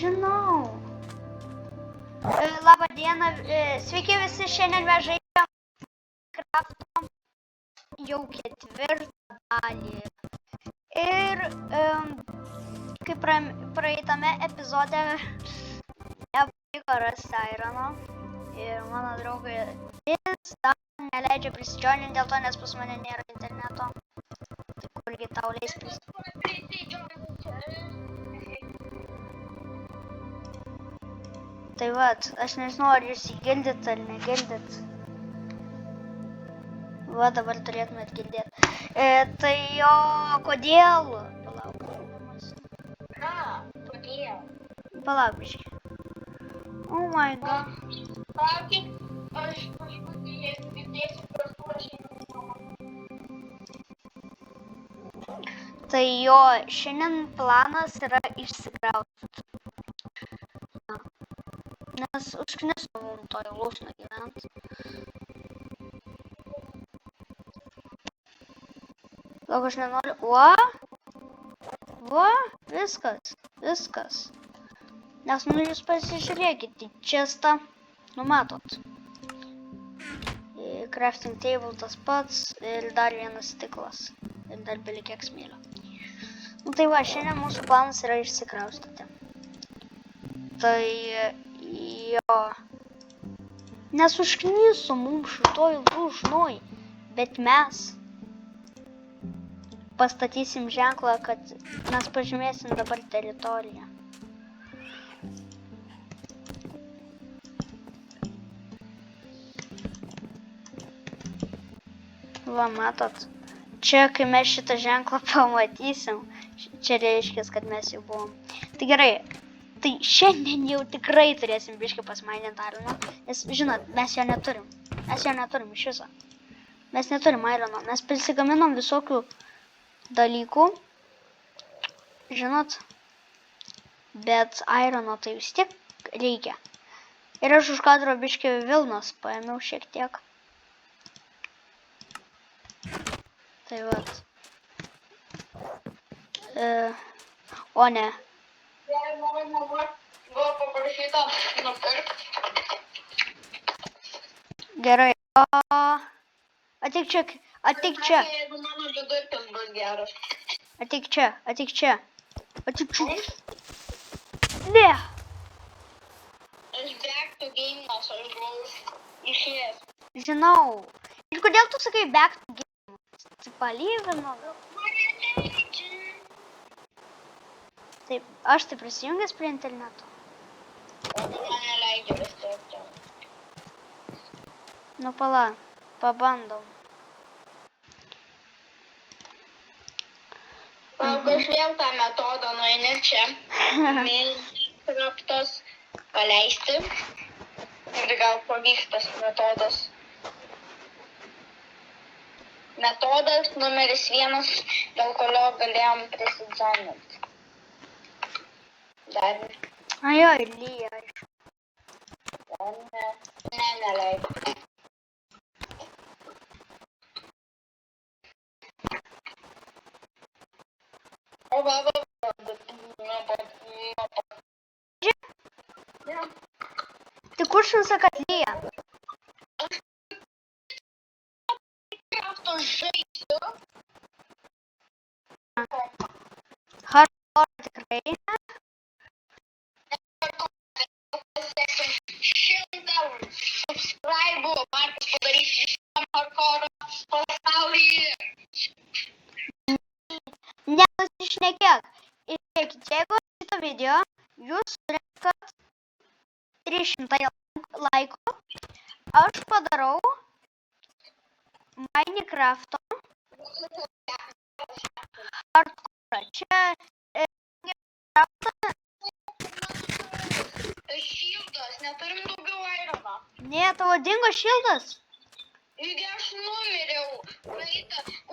žinau. Labą dieną. Sveiki visi, šiandien mes žaidžiam Minecraft'o jau 4 dalį. Ir kaip praeitame epizode nepavyko rasti Irono. Ir mano draugai vis dar neleidžia prisidžioninti dėl to, nes pas mane nėra interneto. Tai kurgi tau leis prisidžioninti. Tai vat, aš nežinau, ar jūs įgildit ar negildit. Va, dabar turėtumėt girdėti. Tai jo, kodėl? Palauk. Ką? Kodėl? Palauk, biškį. Oh my god. Sakė, aš kažkokį girdėsiu prastuošiai. Tai jo, šiandien planas yra išsikraustyti. Nes užkniso mum toj lūšnoj gyvent. Gal aš nenoriu... Va, viskas. Nes nu jūs pasižiūrėkite, čestą, nu matot. Crafting table tas pats ir dar vienas stiklas. Ir dar belik kiek smėlio. Nu tai va, šiandien mūsų planas yra išsikraustyti. Tai jo. Nes užkniso mums šitoj lūšnoj, bet mes pastatysim ženklą, kad mes pažymėsim dabar teritoriją. Va, matot, čia kai mes šitą ženklą pamatysim, čia reiškia, kad mes jau buvom. Tai gerai, tai šiandien jau tikrai turėsim biškį pasmainint Ironą, nes žinot, mes jo neturim iš viso. Mes neturim Irono, mes prisigaminom visokių dalykų, žinot, bet Irono tai vis tiek reikia. Ir aš už kadro biškį Vilnos paėmiau šiek tiek. Tai vat. O ne. Jei buvo paprašyta nupirkti. Gerai. Ateik čia. Jeigu mano vidurkis bus geras. Ateik čia. Ne. Aš back to game, nes aš buvau išėjęs. Žinau. Ir kodėl tu sakai back to game? Palyvino. Taip, aš tai prisijungęs prie interneto. O tu man neleidžia vis tiek. Nu pala, pabandom. Gal aš vėl tą metodą nueini čia. Minecraftas paleisti. Ir gal pavyks tas metodas. Metodas numeris 1, dėl kurio galėjom prisidžioninti. Dar Ajo, ir lyja, aišku. neleidžiu. Tai kur šunsa, kad lyja? Žaisiu. Hardcore tikrai. 100 subscribe, Markas padarys visam hardcore pasaulyje. Nenusišnekėk. Ir žiūrėkit, jeigu šitą video jūs surenkat 300 laikų, aš padarau Minecraft'o hardcore. Čia Šildas, neturim daugiau Irono. ne, tavo dingo šildas. Juk aš numiriau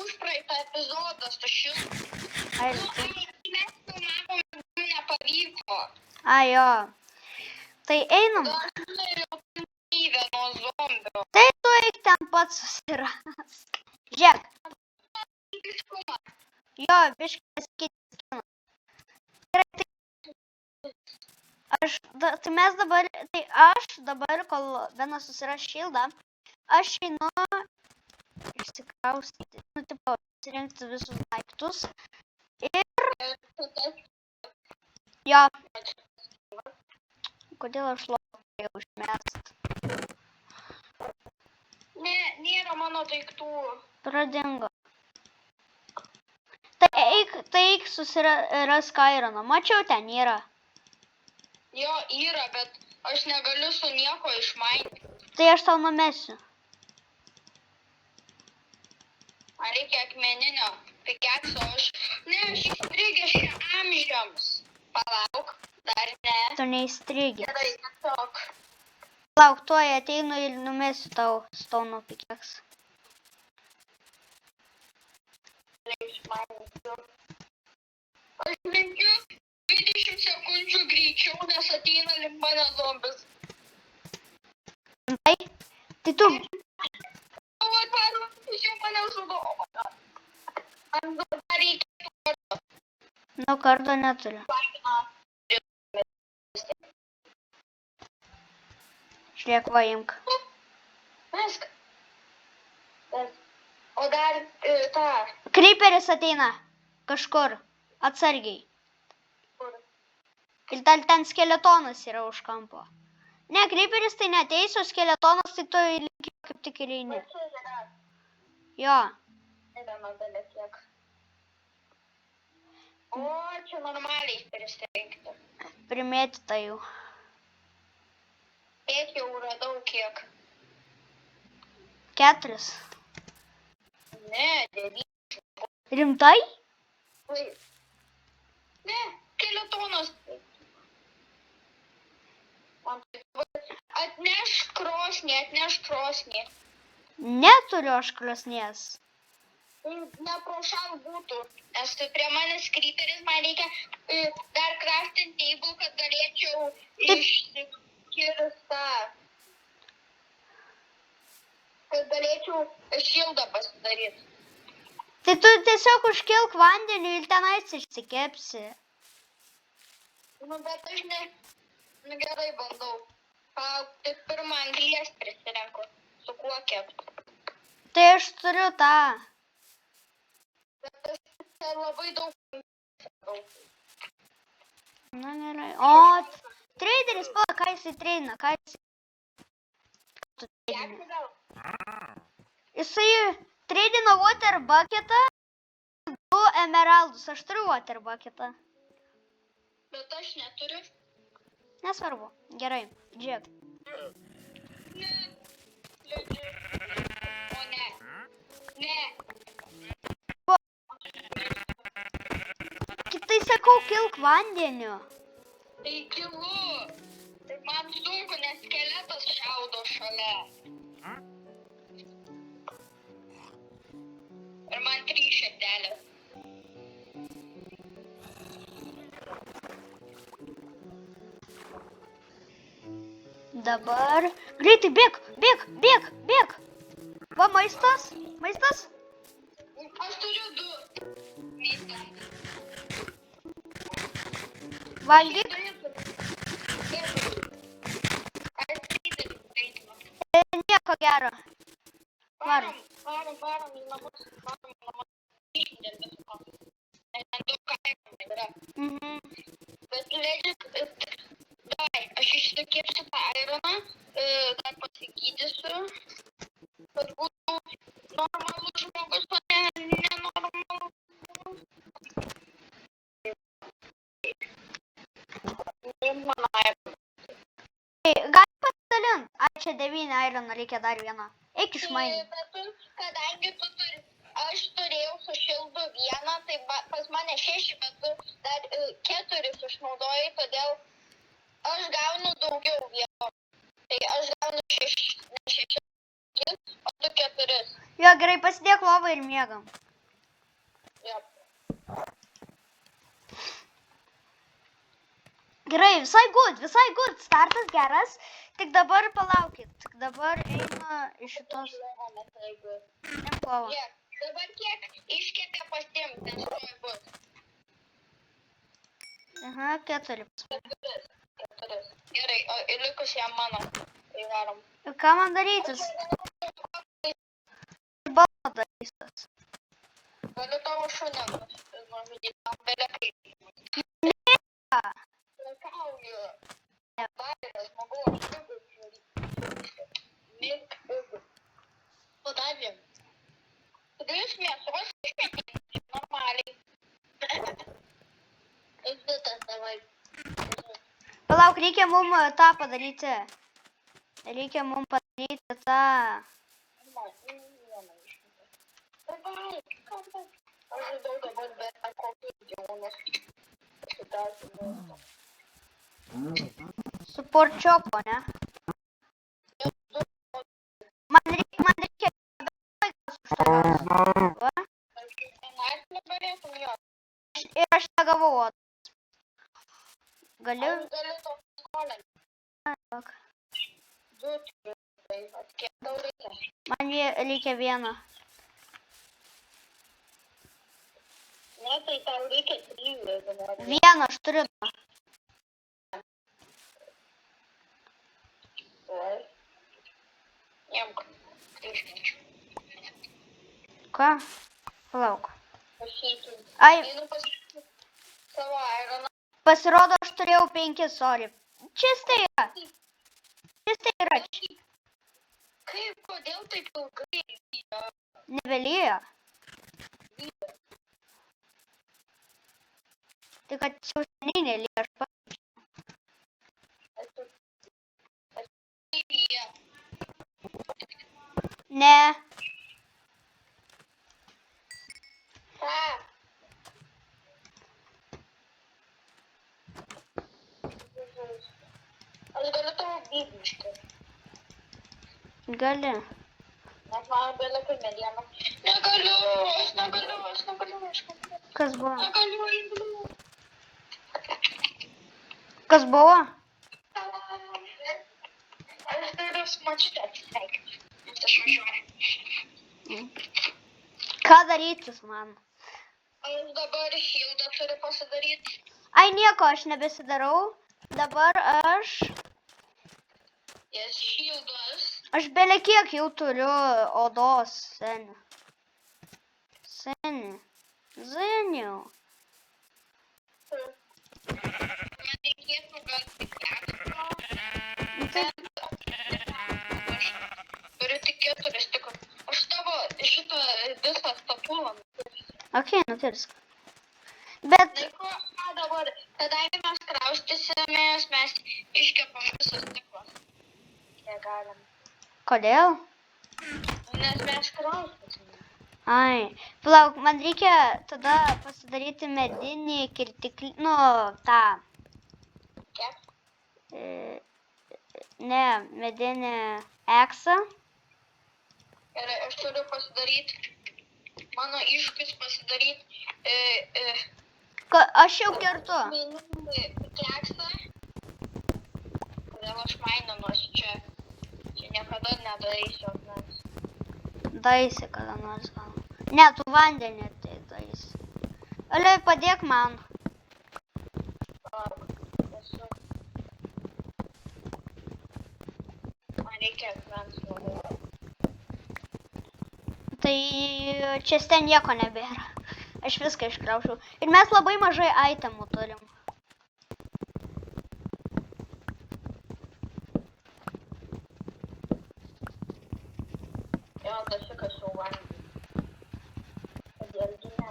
už praeitą epizodą su šildu. Ai, Mes filmavom, nepavyko. ai jo. Tai einam. Aš numiriau nuo zombių. Tai tu eik ten pats susiras. Žiūrėk. Jo, biškai pasikeitė skiną. Gerai, tai Tai aš dabar, kol Benas susiras šildą, aš einu išsikraustyti, atsirinkti visus daiktus ir jo, kodėl aš lovą užmest. Ne, nėra mano daiktų. Pradingo. Tai eik susirask Ironą. Mačiau, ten yra. Jo, yra, bet aš negaliu su nieko išmainti. Tai aš tau numesiu. Man reikia akmeninio pikekso. Ne, aš įstrigęs čia amžiams. Palauk, dar ne. Tu neįstrigi. Gerai, tiesiog. Palauk, tuoj ateinu ir numesiu tau stauno pikeksą. Aš linkiu 20 sekundžių greičiau, nes ateina link mane zombis. Tai tu... O, atvarom, jis jau mane žudo. Man dar reikėtų karto. Nu, kardo neturiu. Žiūrėk, va, imk. Mesk. O dar tą. Creeperis ateina. Kažkur. Atsargiai. Kur? Ir dar ten skeletonas yra už kampo. Ne, creeperis tai neateis, o skeletonas tai tu link jo kaip tik ir eini. Čia yra. Jo. Nebema dalė kiek. O, čia normaliai prisirinkti. Primėtyta jų. Kiek jau radau kiek. 4. Ne, 9. Rimtai? Ne, skeletonas. Atnešk krosnį. Neturiu aš krosnies. Ne pro šal būtų, nes prie manęs creeperis, man reikia dar crafting table, kad galėčiau išsikirstą. Kad galėčiau šildą pasidaryti. Tai tu tiesiog užkilk vandeniu ir tenais išsikepsi. Nu, bet aš ne... Nu, gerai bandau. Tik pirmą anglies prisirenku. Su kuo kepti. Tai aš turiu tą. Bet aš čia labai daug. Na, gerai. O, traderis, ką jisai treina? Kiek gal? Jisai treidino water bucketą, 2 emeraldus. Aš turiu water bucketą. Bet aš neturiu. Nesvarbu. Gerai, žiūrėk. Ne. O ne. Ne. Kitai sakau, kilk vandeniu. Tai kilu. Tai man sunku, nes skeletas šaudo šalia. Ir man 3 širdelės. Dabar. Greitai, bėk. Va, maistas. Aš turiu 2. Maistą. Valgyk. Nieko gero. Varom į namus. Išdėm visko. Nes ten daug kaimų yra. Bet legit, davai, aš išsikirsiu tą ironą, dar pasigydysiu, kad būtų normalus žmogus, o ne nenormalus. Mano ironą. Gali pasidalint. Ai, čia 9 irono, reikia dar vieną. Eik išmainyti. Bet kadangi aš turėjau su šildu 1, tai pas mane 6, bet tu dar 4 išnaudojai, todėl aš gaunu daugiau vieno. Tai aš gaunu 6, o tu 4. Jo, gerai, pasidėk lovą ir miegam. Jop. Gerai, visai good. Startas geras. Tik dabar palaukit. Tik dabar eina iš šitos... Nekovo. Dabar kiek iškepė pasiimt, nes tuoj bus. Aha, 4. Gerai, o likus jam mano. Tai varom. Ir ką man daryti? Balno darysas. Galiu tavo šunę nužudyti. Man belekai. Ką? Lekauju. Darė žmogaus. Mik. Padarėm. Tu jūs mėsos išmėtyti. Normaliai. Išditas davai. Palauk, reikia mum tą padaryti. Reikia mum padaryti tą. Aš žinau dabar, bet kokius gyvūnus. Su porčioku, ne? Man reikia vaikas už to. Va. Ir aš negavau odos. Galiu? Aš galiu to skolinti. Ok. Du tai kiek tau reikia? Man reikia vieną. Ne, tai tau reikia 3, jeigu nori. Vieną aš turiu. Oi. Jam kryžminčių. Ką? Palauk. Pasėtų. Ai, Einu pasėtų savo aironą. pasirodo, aš turėjau 5, sorry. Čistai yra. Čistai yra. Kaip, kodėl taip ilgai? Nebelyja. Tai kad jau seniai nelyja. Aš Ne. Ką? Aš galiu tavo gydyšti. Gali. Nes man belekai mediena. Negaliu. Kas buvo? Negaliu. Kas buvo? Aš turiu smačtę atsisveikinti. Nes aš važiuoju. Ką darytis man? Aš dabar šildą turiu pasidaryti. Ai, nieko, aš nebesidarau. Dabar aš... Jas šildas. Aš belekiek jau turiu odos. Seni. Zeniau. Man reikėtų gal tik kektą. Tai Turiu tik 4 stikus. Aš tavo šitą visą statulą. okei, nukirsk. Bet... Tai ką dabar, kadangi mes kraustysimės, mes iškepam visą stiklą. Negalim. Kodėl? Nes mes kraustysimės. Ai, palauk, man reikia tada pasidaryti medinį kirtiklį, nu, tą, Kiek? ne, medinį eksą. Ir aš turiu pasidaryti, mano iššūkis pasidaryti Aš jau kertu. mininį keksą. Kodėl aš maininuosi čia? Čia niekada nedarysiu. Nes... Daisi kada nors gal. Ne, tu vandenį tai daisi. Aliai, padėk man. Man reikia akmens labai. Tai čia ten nieko nebėra. Aš viską iškraušiau. Ir mes labai mažai itemų turim. Jo, dasikasiau vandenį. Kodėlgi ne?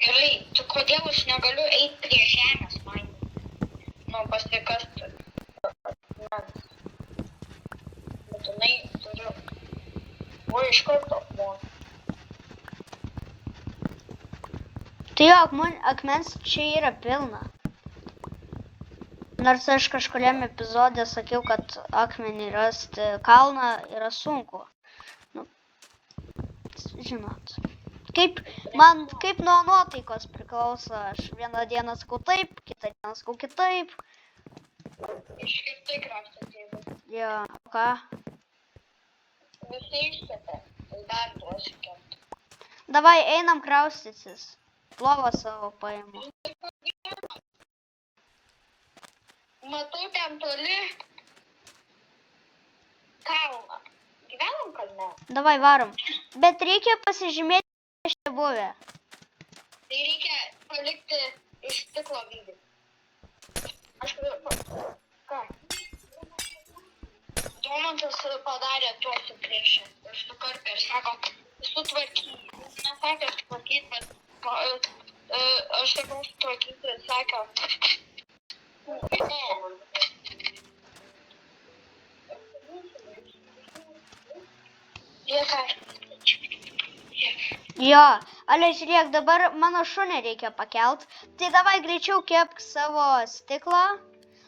Gerai, tu kodėl aš negaliu eiti prie žemės man? Nu, pasikasti. Būtinai turiu. O iš karto akmuo. Tai jo, akmens čia yra pilna. Nors aš kažkuriam epizode sakiau, kad akmenį rasti kalną yra sunku. Nu, žinot. Kaip nuo nuotaikos priklauso. Aš vieną dieną sakau taip, kitą dieną sakau kitaip. Iškirtai kraštą tėvų. Jo, ką? Visi iškėtė. Tai dar duosiu kerti. Davai, einam kraustytis. Plovą savo paimu. Matau ten toli kalną. Gyvenam kalne. Davai, varom. Bet reikia pasižymėti, kas čia buvę. Tai reikia palikti iš stiklo vydį. Aš... Ką? Domantas padarė tuos suplėšę. Ir sukarpė ir sako, sutvarkyti. Jis nesakė sutvarkyti, bet aš sakau sutvarkyti ir sakė, ne. Lieka. Jo, ale žiūrėk, dabar mano šunį reikia pakelt. Tai davai greičiau kepk savo stiklą.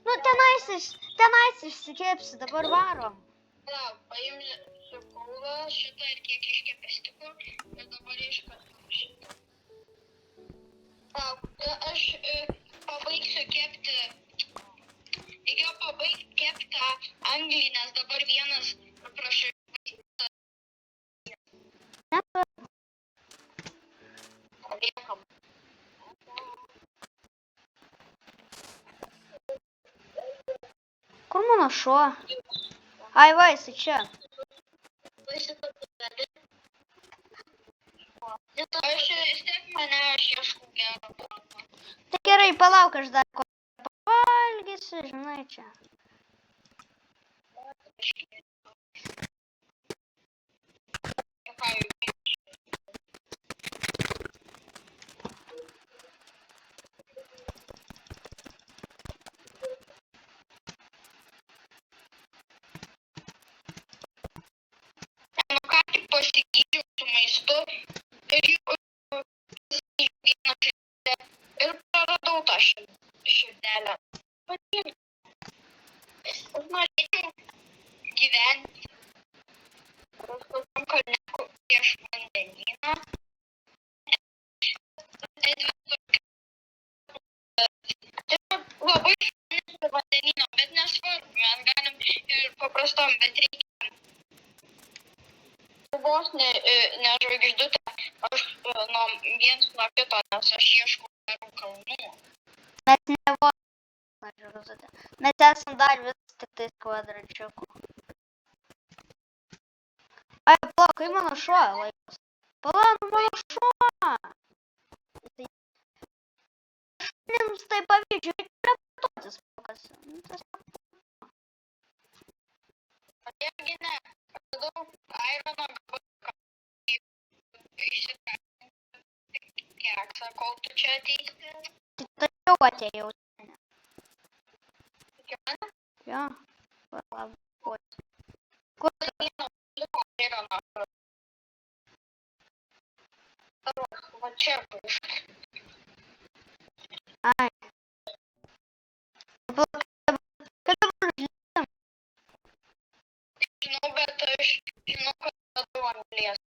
Nu, tenais išsikepsi, dabar varom. Lauk, paimsiu kaulą šitą ir kiek iškepė stiklo. Ir dabar iškasiu šitą. Lauk, aš pabaigsiu kepti. Reikėjo pabaigti keptą anglį, nes dabar vienas prašau. Paliekam. Kur mano šuo? Ai, va, jisai čia. Aš step mane, aš ieškau gerą planą. Tai gerai, palauk, aš dar ko pavalgysiu, žinai, čia. Ką tik pasigydžiau su maistu ir vieną širdelę ir praradau tą širdelę. Aš norėčiau gyventi kažkokiam kalne prieš vandenyną. Tai labai šaunus vandenyno, bet nesvarbu, mes galim ir paprastom, bet reikia vos ne žvaigždutę, aš viens nuo kito, nes aš ieškau gerų kalnų. Mes ne vos, žvaigždutė. Mes esam dar vis tik tais kvadračiukų. Ai, palauk, kai mano šuo laikos. Palauk, mano šuo! Šunims tai pavyzdžiui, reikia repetuotis pokasi. Kodėlgi ne? Radau airono gabaliuką. Išsitraukti keksą, kol tu čia ateisi. Tai jau atėjau. Iki mane? Jo, palauk. Kur tai vieno liko airono? Va čia bus. Ai. Kada man Žinau, bet aš žinau, kad radau anglies.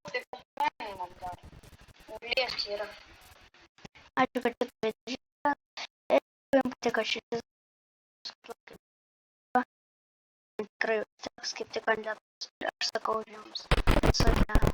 Tai pasimaninam dar. Anglies yra. Ačiū, kad šitą video žiūrėjote. Ir jums patiko šis tikrai teks kaip tik kandidatas. Aš sakau jums. Viso gero.